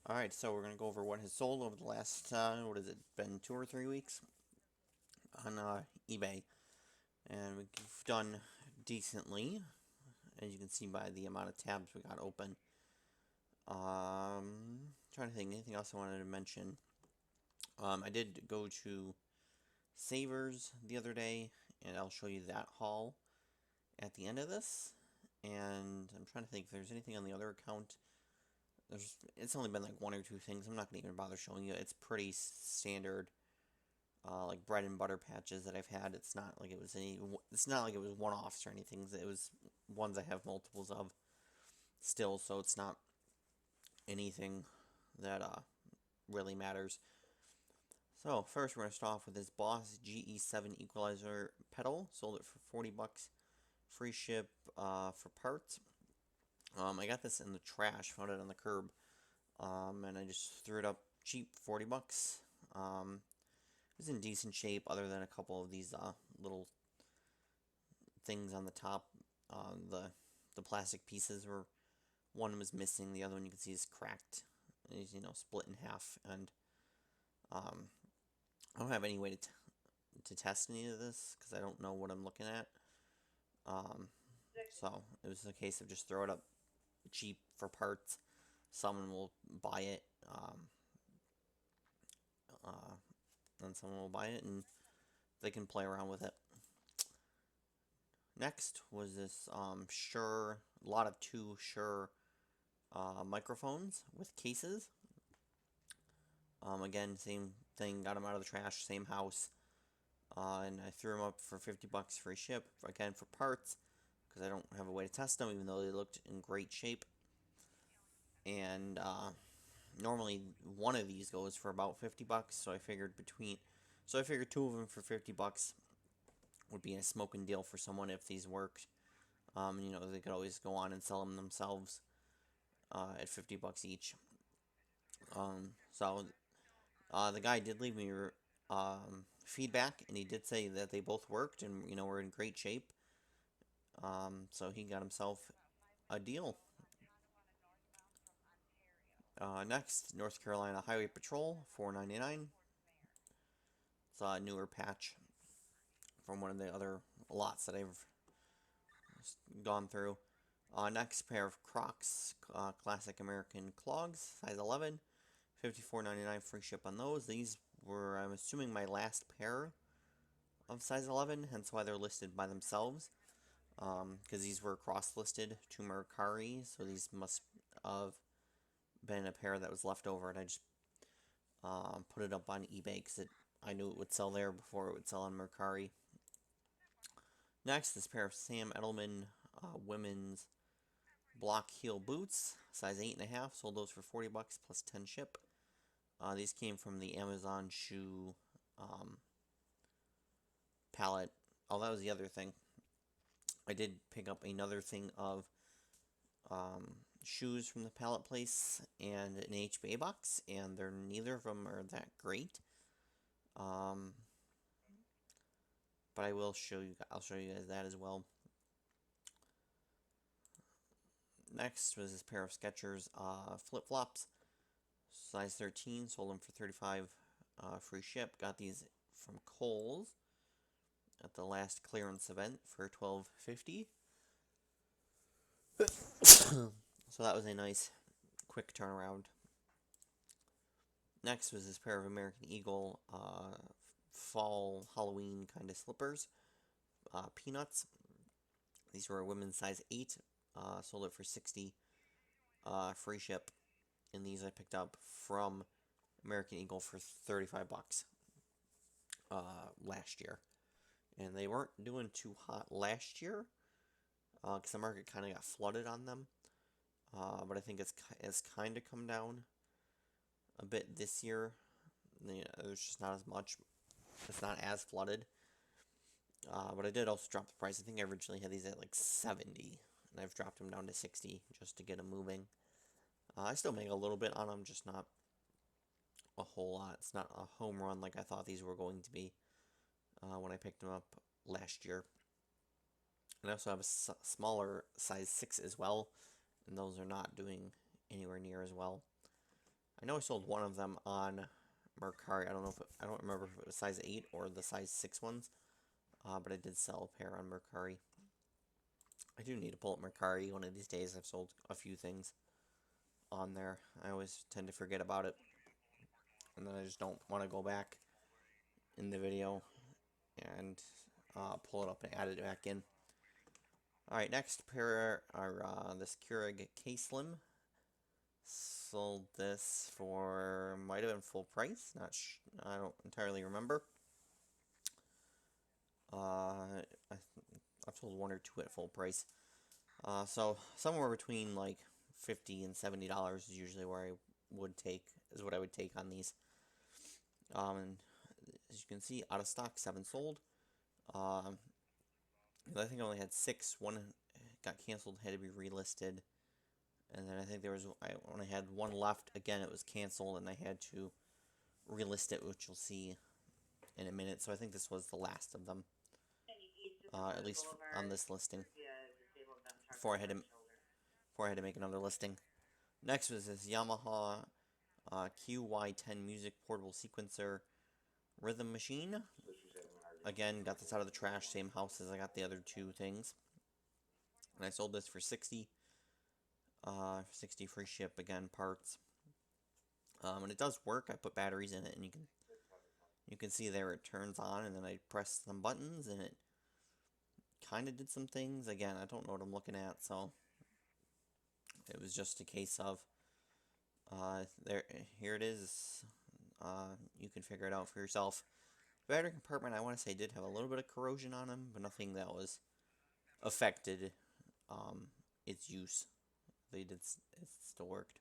Alright, so we're going to go over what has sold over the last, what has it been, 2 or 3 weeks on eBay. And we've done decently, as you can see by the amount of tabs we got open. Trying to think, anything else I wanted to mention. I did go to Savers the other day, and I'll show you that haul at the end of this. And I'm trying to think if there's anything on the other account. It's only been like 1 or 2 things. I'm not going to even bother showing you. It's pretty standard, like bread and butter patches that I've had. It's not like it was one-offs or anything. It was ones I have multiples of still, so it's not anything that really matters. So first, we're going to start off with this Boss GE7 equalizer pedal. Sold it for 40 bucks, free ship for parts. I got this in the trash, found it on the curb, and I just threw it up cheap, 40 bucks. It was in decent shape, other than a couple of these little things on the top. The plastic pieces were, one was missing, the other one you can see is cracked. It's, split in half, and um, I don't have any way to test any of this because I don't know what I'm looking at. So it was a case of just throw it up cheap for parts. Someone will buy it, and someone will buy it, and they can play around with it. Next was this Shure, a lot of two Shure microphones with cases. Again, same thing, got them out of the trash, same house. And I threw them up for 50 bucks free ship, again for parts, because I don't have a way to test them, even though they looked in great shape. And normally one of these goes for about 50 bucks, so I figured two of them for 50 bucks would be a smoking deal for someone if these worked. They could always go on and sell them themselves at 50 bucks each. So the guy did leave me feedback, and he did say that they both worked and were in great shape. So he got himself a deal. Next, North Carolina Highway Patrol, $4.99. It's a newer patch from one of the other lots that I've gone through. Next, pair of Crocs, classic American clogs, size 11, $54.99 free ship on those. These were, I'm assuming, my last pair of size 11, hence why they're listed by themselves. Because these were cross-listed to Mercari, so these must have been a pair that was left over, and I just put it up on eBay because I knew it would sell there before it would sell on Mercari. Next, this pair of Sam Edelman women's block heel boots, size 8.5. Sold those for 40 bucks plus 10 ship. These came from the Amazon shoe palette. Oh, that was the other thing. I did pick up another thing of shoes from the palette place and an HBA box, and neither of them are that great. But I'll show you guys that as well. Next was this pair of Skechers flip-flops, size 13. Sold them for 35 free ship. Got these from Kohl's at the last clearance event for $12.50. So that was a nice quick turnaround. Next was this pair of American Eagle fall Halloween kind of slippers, peanuts. These were a women's size 8. Sold it for 60 free ship. And these I picked up from American Eagle for 35 bucks last year. And they weren't doing too hot last year because the market kind of got flooded on them. But I think it's kind of come down a bit this year. There's just not as much. It's not as flooded. But I did also drop the price. I think I originally had these at like 70, and I've dropped them down to 60 just to get them moving. I still make a little bit on them, just not a whole lot. It's not a home run like I thought these were going to be when I picked them up last year. And I also have a smaller size 6 as well, and those are not doing anywhere near as well. I know I sold one of them on Mercari. I don't remember if it was size 8 or the size 6 ones. But I did sell a pair on Mercari. I do need to pull up Mercari one of these days. I've sold a few things on there. I always tend to forget about it, and then I just don't want to go back in the video and pull it up and add it back in. Alright, next pair are this Keurig K-Slim. Sold this for, might have been full price, I don't entirely remember. I've sold one or two at full price. So somewhere between like $50 and $70 is usually where is what I would take on these. And as you can see, out of stock, 7 sold. I think I only had 6. One got canceled, had to be relisted. And then I think I only had 1 left. Again, it was canceled, and I had to relist it, which you'll see in a minute. So I think this was the last of them, at least on this listing. Before I had to make another listing. Next was this Yamaha QY10 Music Portable Sequencer Rhythm Machine. Again, got this out of the trash, same house as I got the other 2 things. And I sold this for 60. 60 free ship, again, parts. And it does work. I put batteries in it, and you can see there it turns on, and then I press some buttons, and it kind of did some things. Again, I don't know what I'm looking at, so it was just a case of here it is. You can figure it out for yourself. The battery compartment, I want to say, did have a little bit of corrosion on them, but nothing that was affected its use. It still worked.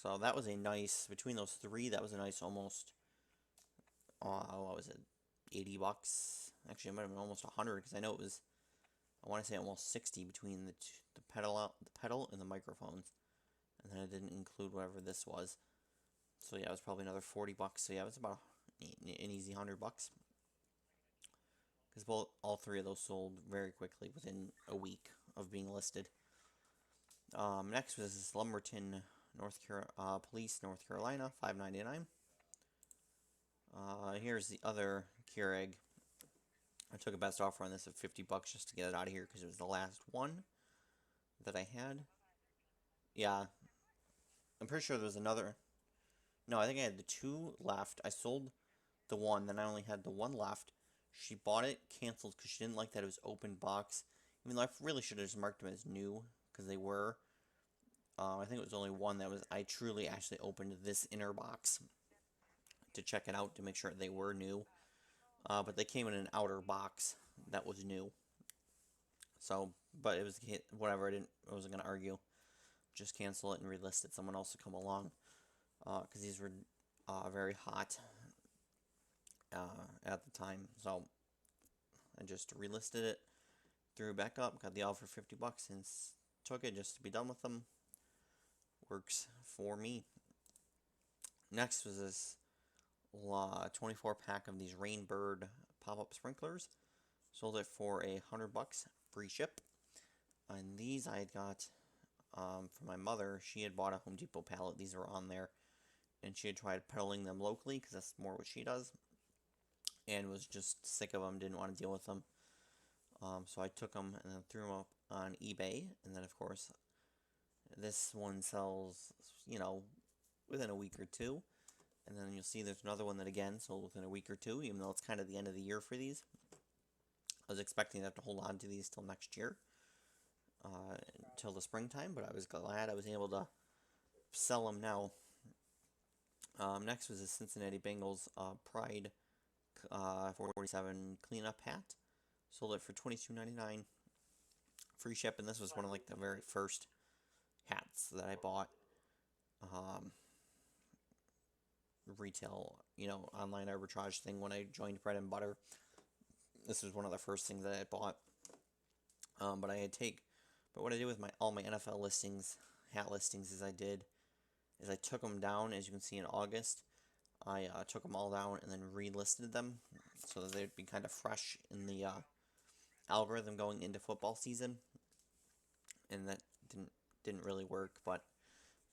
So that was a nice, between those 3, that was a nice almost, what was it, 80 bucks? Actually, it might have been almost 100, because I know it was, I want to say almost 60 between the pedal and the microphones. And then I didn't include whatever this was. So yeah, it was probably another 40 bucks. So yeah, it was about an easy 100 bucks. Because all 3 of those sold very quickly within a week of being listed. Next was this Lumberton Police, North Carolina, $5.99. Here's the other Keurig. I took a best offer on this at 50 bucks just to get it out of here because it was the last one that I had. Yeah, I'm pretty sure there was another. No, I think I had the 2 left. I sold the 1, then I only had the 1 left. She bought it, canceled because she didn't like that it was open box. Even though I really should have just marked them as new, because they were. I think it was only 1 that was, I truly actually opened this inner box to check it out to make sure they were new. But they came in an outer box that was new. So, but it was, whatever, I wasn't going to argue. Just cancel it and relist it. Someone else to come along. Because these were very hot at the time. So, I just relisted it, threw it back up, got the offer for 50 bucks, and took it just to be done with them. Works for me. Next was this 24 pack of these Rainbird pop-up sprinklers. Sold it for $100, free ship. And these I had got for my mother. She had bought a Home Depot pallet. These were on there, and she had tried peddling them locally because that's more what she does, and was just sick of them. Didn't want to deal with them. So I took them and then threw them up on eBay, and then of course this one sells, within a week or 2. And then you'll see there's another one that again sold within a week or 2, even though it's kind of the end of the year for these. I was expecting to have to hold on to these till next year, until the springtime, but I was glad I was able to sell them now. Next was the Cincinnati Bengals Pride 47 cleanup hat. Sold it for $22.99. Free ship, and this was one of like the very first hats that I bought. Retail, online arbitrage thing when I joined Bread and Butter. This was one of the first things that I bought. But what I did with all my NFL listings, hat listings, is I took them down. As you can see in August, I took them all down and then relisted them so that they'd be kind of fresh in the algorithm going into football season. And that didn't really work, but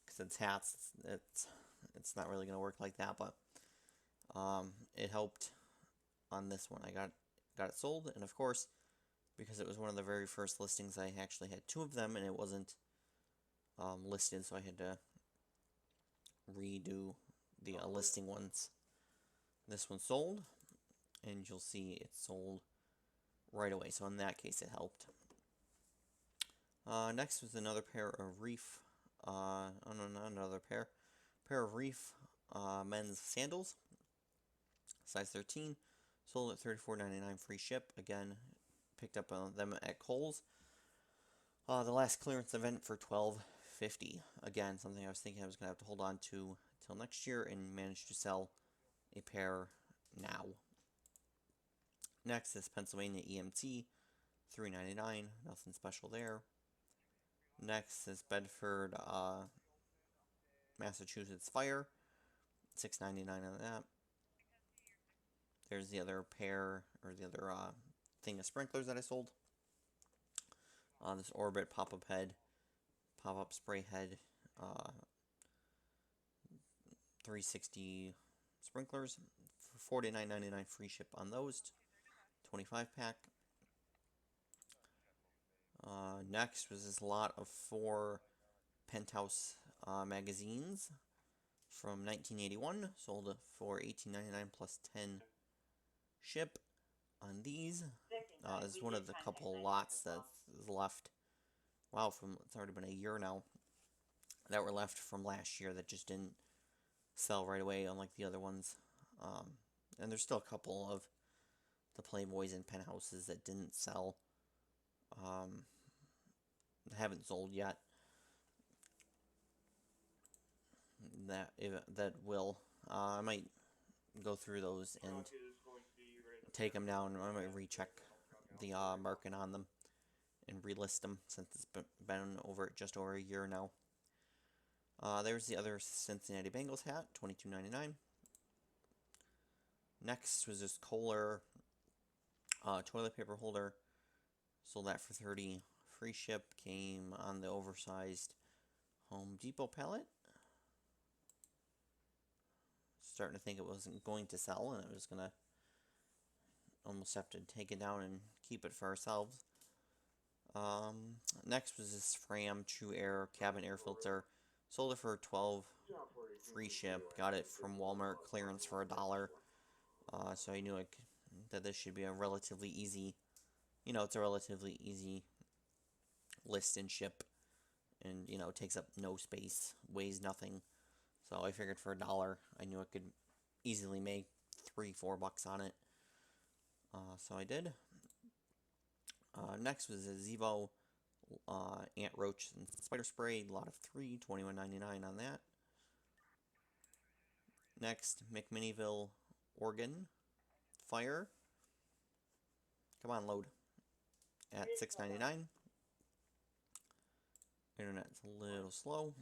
because it's hats, it's not really gonna work like that. But it helped on this one. I got it sold, and of course, because it was one of the very first listings, I actually had two of them, and it wasn't listed, so I had to redo the listing ones. This one sold, and you'll see it sold right away. So in that case, it helped. Next was another pair of Reef. Oh no, not another pair of Reef men's sandals, size 13, sold at $34.99 free ship. Again, picked up them at Kohl's. The last clearance event for $12.50. Again, something I was thinking I was gonna have to hold on to till next year, and managed to sell a pair now. Next is Pennsylvania EMT, $3.99. Nothing special there. Next is Bedford, Massachusetts Fire, $6.99 on that. There's the other pair, or the other thing of sprinklers that I sold. This Orbit pop-up head, pop-up spray head, 360 sprinklers for $49.99 free ship on those. 25-pack. Next was this lot of 4 Penthouse magazines from 1981, sold for $18.99 plus 10 ship on these. This is one of the couple lots that's left. Wow, it's already been a year now, that were left from last year that just didn't sell right away, unlike the other ones. And there's still a couple of the Playboys and Penthouses that didn't sell. Haven't sold yet. That will. I might go through those and take them down. I might recheck the market on them and relist them, since it's been just over a year now. There's the other Cincinnati Bengals hat, $22.99. Next was this Kohler toilet paper holder. Sold that for $30. Free ship. Came on the oversized Home Depot pallet. Starting to think it wasn't going to sell, and it was gonna almost have to take it down and keep it for ourselves. Next was this Fram True Air cabin air filter. Sold it for $12. Free ship. Got it from Walmart clearance for $1. So I knew that this should be a relatively easy, it's a relatively easy list and ship, and it takes up no space, weighs nothing. So I figured for $1, I knew I could easily make $3-4 on it. So I did. Next was a Zevo ant roach and spider spray, lot of 3, $21.99 on that. Next, McMinnville Oregon Fire. Come on, load. At $6.99. Internet's a little slow.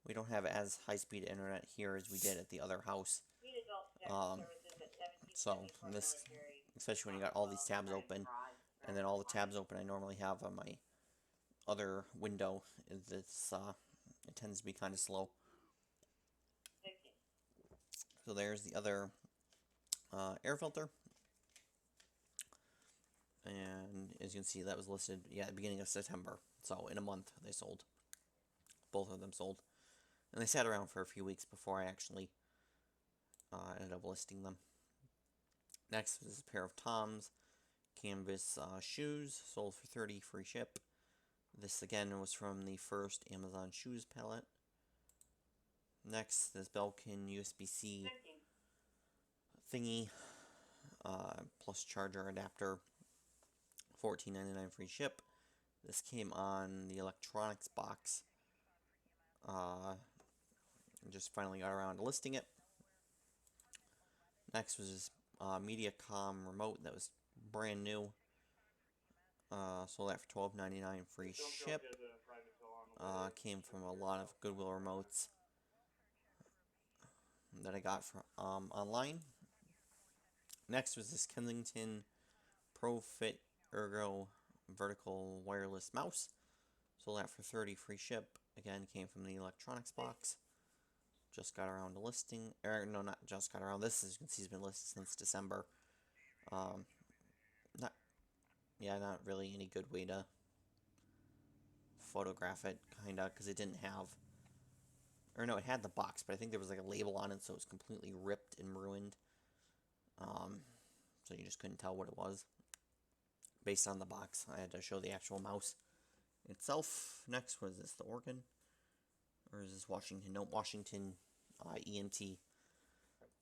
We don't have as high-speed internet here as we did at the other house. So this, especially when you got all these tabs open, and then all the tabs open I normally have on my other window, it tends to be kind of slow. So there's the other air filter. And as you can see, that was listed, at the beginning of September. So in a month, they sold. Both of them sold. And they sat around for a few weeks before I actually ended up listing them. Next was a pair of Tom's canvas shoes, sold for $30, free ship. This again was from the first Amazon shoes palette. Next, this Belkin USB-C thingy, plus charger adapter, $14.99 free ship. This came on the electronics box. Just finally got around to listing it. Next was this MediaCom remote that was brand new. Sold that for $12.99 free ship. Came from a lot of Goodwill remotes that I got from online. Next was this Kensington ProFit Ergo vertical wireless mouse. Sold that for $30 free ship. Again, came from the electronics box. Just got around to listing, or no, not just got around. This, as you can see, has been listed since December. Not, yeah, not really any good way to photograph it, kinda, because it didn't have, or no, it had the box, but I think there was like a label on it, so it was completely ripped and ruined. So you just couldn't tell what it was based on the box. I had to show the actual mouse itself. Next, was this the organ? Or is this Washington? No, Washington EMT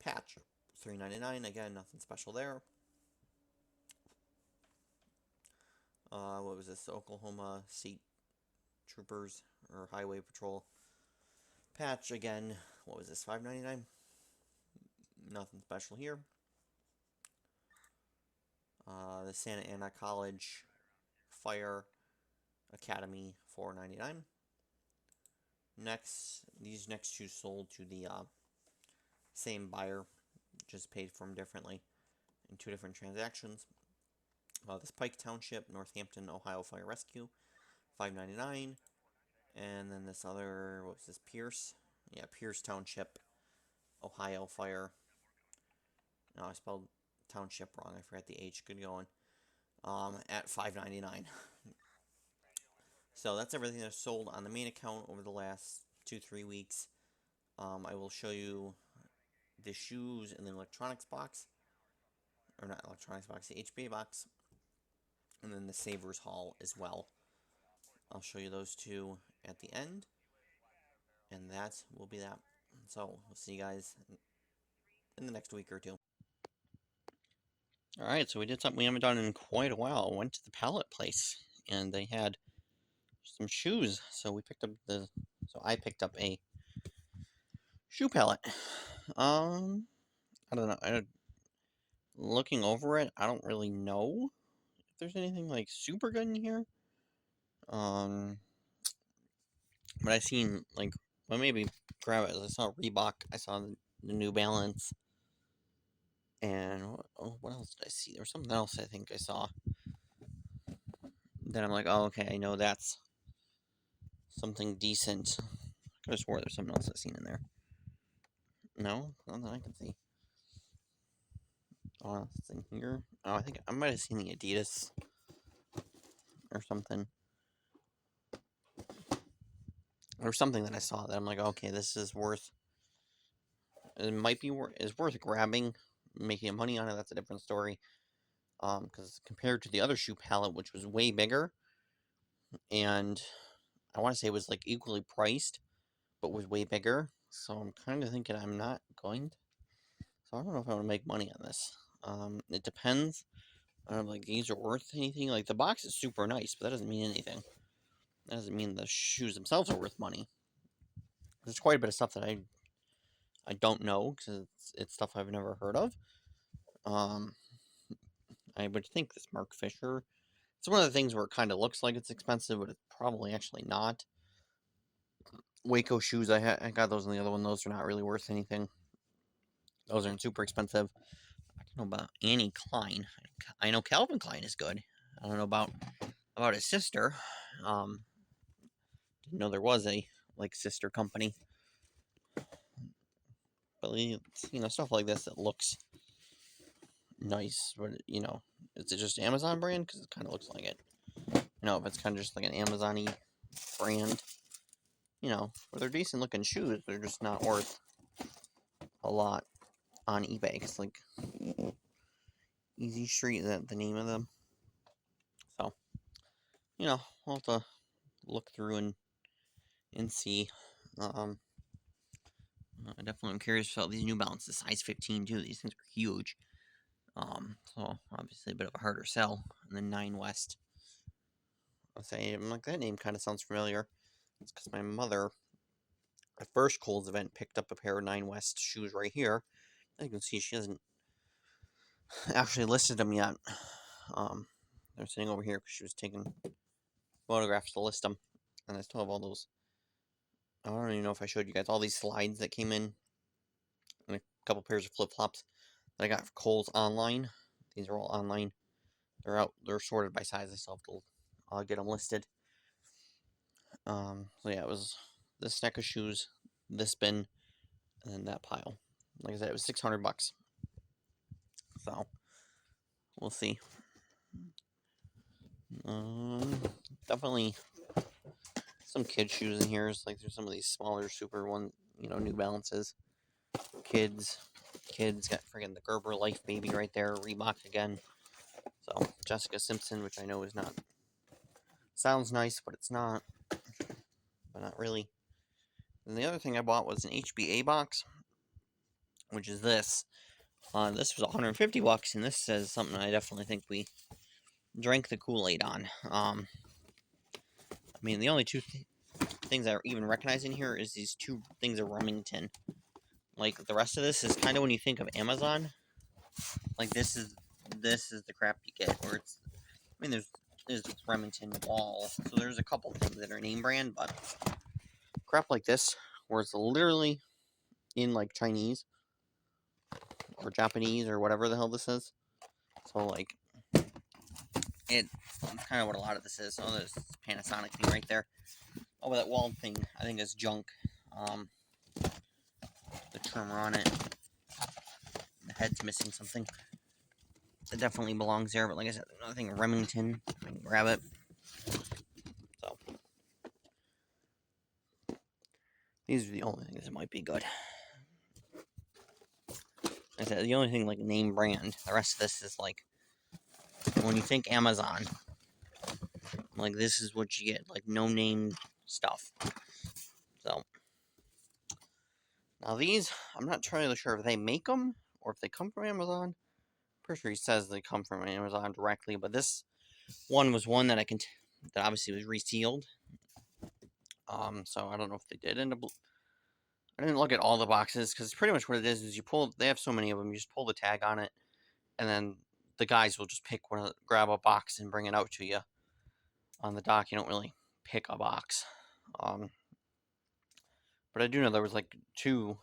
patch. $3.99. Again, nothing special there. What was this? Oklahoma State Troopers or Highway Patrol patch. Again, what was this? $5.99. Nothing special here. The Santa Ana College Fire Academy, $4.99. Next, these next two sold to the same buyer, just paid for them differently in two different transactions. This Pike Township, Northampton, Ohio Fire Rescue, $5.99. And then this other, what was this, Pierce? Yeah, Pierce Township, Ohio Fire. No, I spelled township wrong. I forgot the H. Good going. At $5.99. So that's everything that's sold on the main account over the last 2-3 weeks. I will show you the shoes in the electronics box, or not electronics box, the HBA box, and then the Savers haul as well. I'll show you those two at the end, and that will be that. So we'll see you guys in the next week or two. Alright, so we did something we haven't done in quite a while. I went to the pallet place, and they had some shoes, so I picked up a shoe pallet. I don't know. Looking over it, I don't really know if there's anything like super good in here. But I seen like, well, maybe grab it. I saw Reebok. I saw the New Balance, and what else did I see? There was something else I think I saw. Then I'm like, oh, okay, I know that's something decent. I could have swore there's something else I seen in there. No, not that I can see. Oh, it's in here. Oh, I think I might have seen the Adidas or something. Or something that I saw that I'm like, okay, this is worth. It might be is worth grabbing, making money on it. That's a different story. Because compared to the other shoe palette, which was way bigger, and I want to say it was like equally priced, but was way bigger. So I'm kind of thinking I'm not going to. So I don't know if I want to make money on this. It depends. I don't know, like these are worth anything. Like the box is super nice, but that doesn't mean anything. That doesn't mean the shoes themselves are worth money. There's quite a bit of stuff that I don't know because it's stuff I've never heard of. I would think this Mark Fisher. It's one of the things where it kind of looks like it's expensive, but it's probably actually not. Waco shoes, I got those in the other one. Those are not really worth anything. Those aren't super expensive. I don't know about Annie Klein. I know Calvin Klein is good. I don't know about his sister. Didn't know there was a like sister company. But stuff like this that looks nice. But is it just Amazon brand? Because it kind of looks like it. If it's kind of just like an Amazon-y brand. For their decent looking shoes, they're just not worth a lot on eBay. It's like Easy Street, is that the name of them? So, we'll have to look through and see. I definitely am curious about these New Balances, size 15 too. These things are huge. So obviously a bit of a harder sell. And then 9 West. I'm like, that name kind of sounds familiar. It's because my mother, at first Kohl's event, picked up a pair of 9 West shoes right here. As you can see, she hasn't actually listed them yet. They're sitting over here because she was taking photographs to list them. And I still have all those. I don't even know if I showed you guys all these slides that came in. And a couple pairs of flip-flops that I got for Kohl's online. These are all online. They're sorted by size. I still have to get them listed. So yeah, it was this stack of shoes, this bin, and then that pile. Like I said, it was $600. So we'll see. Um, Definitely some kid shoes in here. It's like there's some of these smaller, super one, New Balances. Kids got friggin' the Gerber Life Baby right there, Reebok again. So Jessica Simpson, which I know is not sounds nice, but it's not, but not really. And the other thing I bought was an HBA box, which is this. This was $150, and this says something I definitely think we drank the Kool-Aid on. I mean, the only two things I even recognize in here is these two things of Remington. Like the rest of this is kind of when you think of Amazon. Like this is the crap you get, where it's. I mean, there's Remington Wall, so there's a couple things that are name brand, but crap like this, where it's literally in like Chinese or Japanese or whatever the hell this is. So like, it's kind of what a lot of this is. Oh, there's this Panasonic thing right there. Oh, but that walled thing I think is junk. The trimmer on it, the head's missing something. It definitely belongs there, but like I said, another thing, Remington. I can grab it. So these are the only things that might be good. Like I said, the only thing like name brand. The rest of this is like when you think Amazon, like this is what you get, like no name stuff. So now these, I'm not entirely sure if they make them or if they come from Amazon. Pretty sure he says they come from Amazon directly, but this one was one that that obviously was resealed. So I don't know if they did end up. I didn't look at all the boxes because pretty much what it is you pull. They have so many of them. You just pull the tag on it, and then the guys will just grab a box and bring it out to you on the dock. You don't really pick a box. But I do know there was like two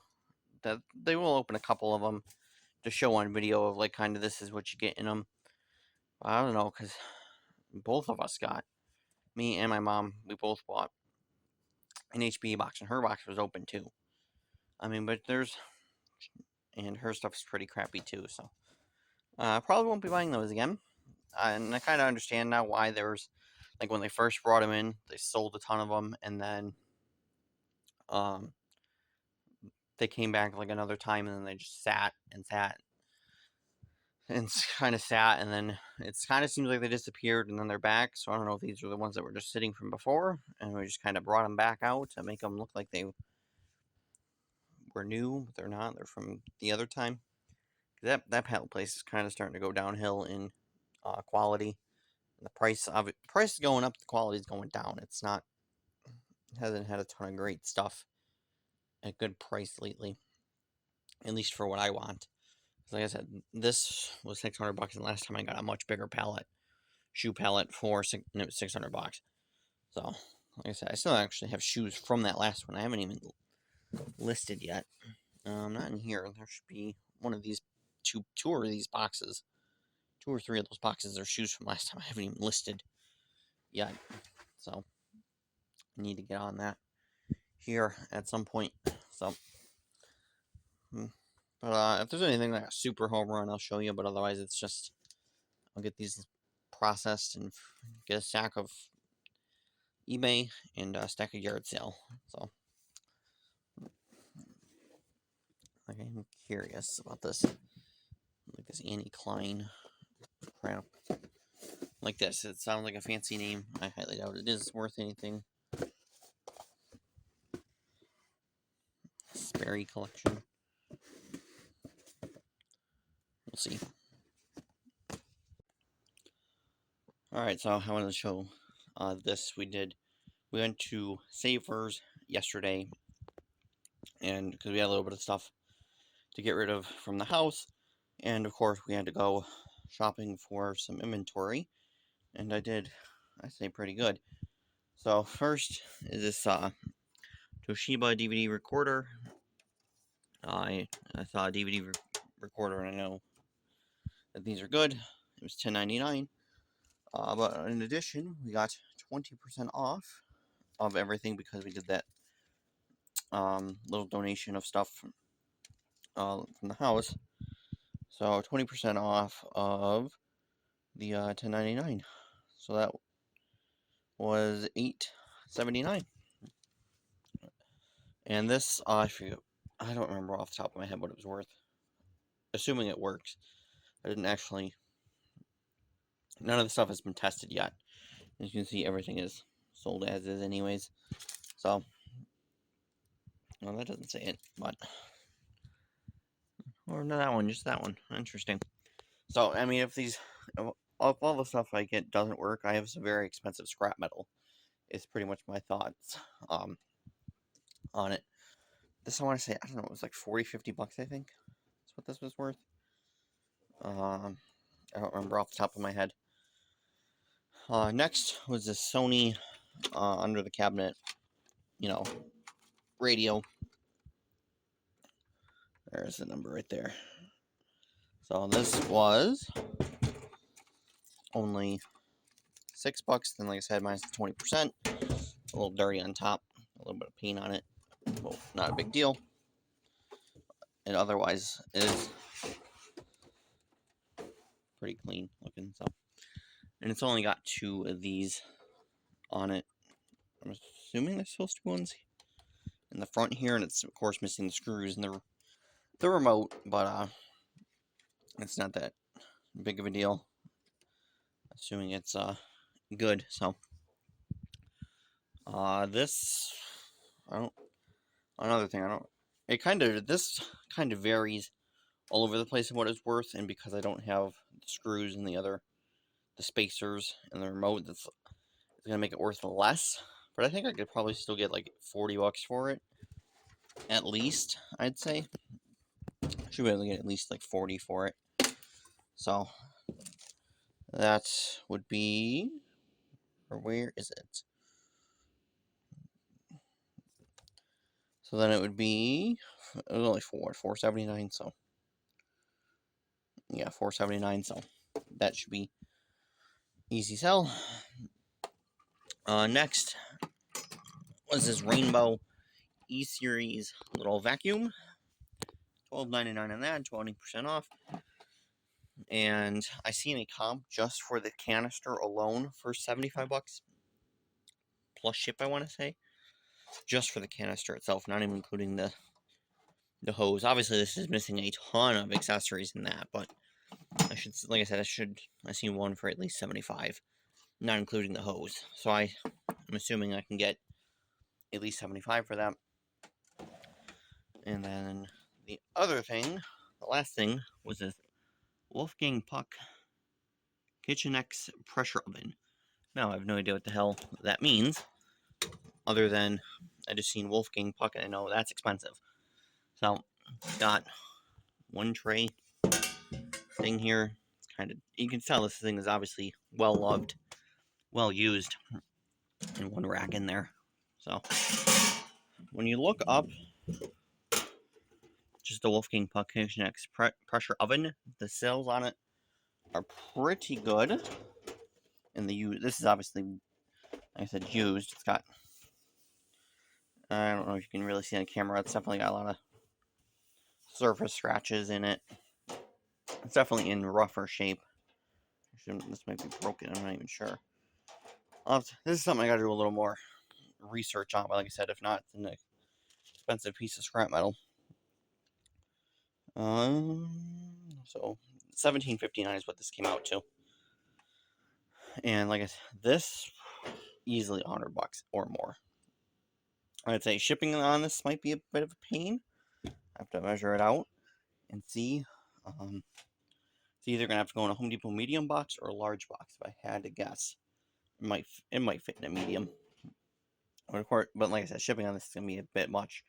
that they will open a couple of them to show on video of like kind of this is what you get in them. I don't know because both of us got, me and my mom, we both bought an HBA box, and her box was open too. I mean, but and her stuff's pretty crappy too, so I probably won't be buying those again. And I kind of understand now why there's, like when they first brought them in, they sold a ton of them, and then um, they came back like another time, and then they just sat and kind of sat, and then it's kind of seems like they disappeared, and then they're back. So I don't know if these are the ones that were just sitting from before, and we just kind of brought them back out to make them look like they were new, but they're not. They're from the other time. That pallet place is kind of starting to go downhill in quality. The price of it, price is going up, the quality is going down. It's not, hasn't had a ton of great stuff at good price lately, at least for what I want. Like I said, this was $600, and last time I got a much bigger shoe pallet for and it was $600. So, like I said, I still actually have shoes from that last one. I haven't even listed yet. Not in here. There should be one of these two or these boxes. 2 or 3 of those boxes are shoes from last time. I haven't even listed yet. So I need to get on that here at some point. So, but if there's anything like a super home run, I'll show you. But otherwise, it's just I'll get these processed and get a stack of eBay and a stack of yard sale. So, like, I'm curious about this. Like this Annie Klein crap. Like this. It sounds like a fancy name. I highly doubt it is worth anything. Sperry collection. We'll see. Alright, so I wanted to show this. We went to Savers yesterday, and because we had a little bit of stuff to get rid of from the house, and of course we had to go shopping for some inventory, and I say pretty good. So first is this Toshiba DVD recorder. I saw a DVD recorder, and I know that these are good. It was $10.99. But in addition, we got 20% off of everything because we did that little donation of stuff from the house. So 20% off of the $10.99. So that was $8.79. And this, I forget, I don't remember off the top of my head what it was worth. Assuming it works. I didn't actually, none of the stuff has been tested yet. As you can see, everything is sold as is anyways. So, well, that doesn't say it, but, or no, that one, just that one. Interesting. So, I mean, if all the stuff I get doesn't work, I have some very expensive scrap metal. Is pretty much my thoughts on it. This, I want to say, I don't know, it was like 40, 50 bucks, I think. That's what this was worth. I don't remember off the top of my head. Next was this Sony under the cabinet, radio. There's the number right there. So this was only $6. Then, like I said, minus the 20%. A little dirty on top, a little bit of paint on it. Well, not a big deal. And otherwise, it is pretty clean looking. So, and it's only got 2 of these on it. I'm assuming they're supposed to be ones in the front here, and it's of course missing the screws and the remote, but it's not that big of a deal. Assuming it's good. So this, another thing, this kind of varies all over the place of what it's worth, and because I don't have the screws and the spacers and the remote, it's gonna make it worth less. But I think I could probably still get like 40 bucks for it, at least. I'd say should be able to get at least like 40 for it. So that would be, or where is it? So then it would be, it was only $4.79. So yeah, $4.79. So that should be easy sell. Next was this Rainbow E-Series little vacuum. $12.99 on that, 20% off. And I seen a comp just for the canister alone for 75 bucks. Plus ship, I want to say. Just for the canister itself, not even including the hose. Obviously, this is missing a ton of accessories in that, but like I said, I see one for at least 75, not including the hose. So I'm assuming I can get at least 75 for that. And then the last thing, was this Wolfgang Puck KitchenX pressure oven. Now, I have no idea what the hell that means, other than I just seen Wolfgang Puck and I know that's expensive. So, got one tray thing here. It's you can tell this thing is obviously well loved, well used, and one rack in there. So, when you look up just the Wolfgang Puck KitchenX pressure oven, the sales on it are pretty good. And this is obviously, like I said, used. It's got, I don't know if you can really see on camera, it's definitely got a lot of surface scratches in it. It's definitely in rougher shape. This might be broken, I'm not even sure. This is something I gotta do a little more research on, but like I said, if not, it's an expensive piece of scrap metal. So $17.59 is what this came out to. And like I said, this easily $100 or more. I'd say shipping on this might be a bit of a pain. I have to measure it out and see. It's either gonna have to go in a Home Depot medium box or a large box. If I had to guess, it might fit in a medium. But of course, but like I said, shipping on this is gonna be a bit much.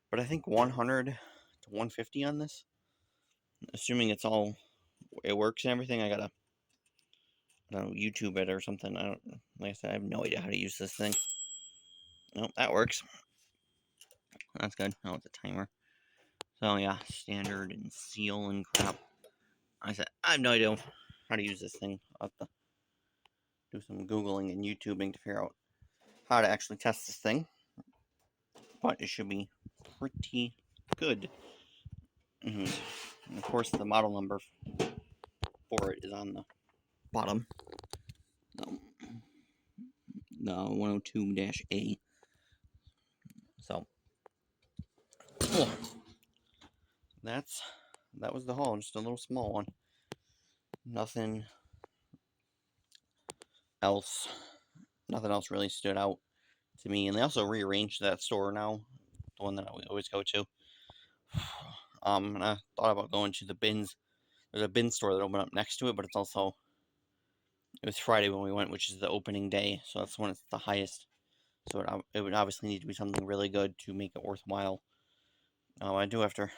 But I think 100 to 150 on this, assuming it works and everything. I don't know, YouTube it or something. Like I said, I have no idea how to use this thing. Nope, that works. That's good. Oh, it's a timer. So yeah, standard and seal and crap. I said, I have no idea how to use this thing. I'll have to do some Googling and YouTubing to figure out how to actually test this thing, but it should be pretty good. And of course, the model number for it is on the bottom. The 102-A. So, that was the haul. Just a little small one. Nothing else. Nothing else really stood out to me. And they also rearranged that store now, the one that we always go to. And I thought about going to the bins. There's a bin store that opened up next to it, but it was Friday when we went, which is the opening day, so that's when it's the highest. So it would obviously need to be something really good to make it worthwhile. I do have to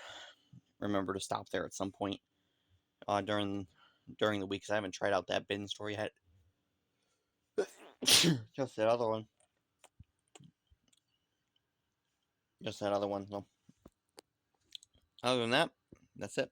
remember to stop there at some point during the week, because I haven't tried out that bin store yet. Just that other one. So other than that, that's it.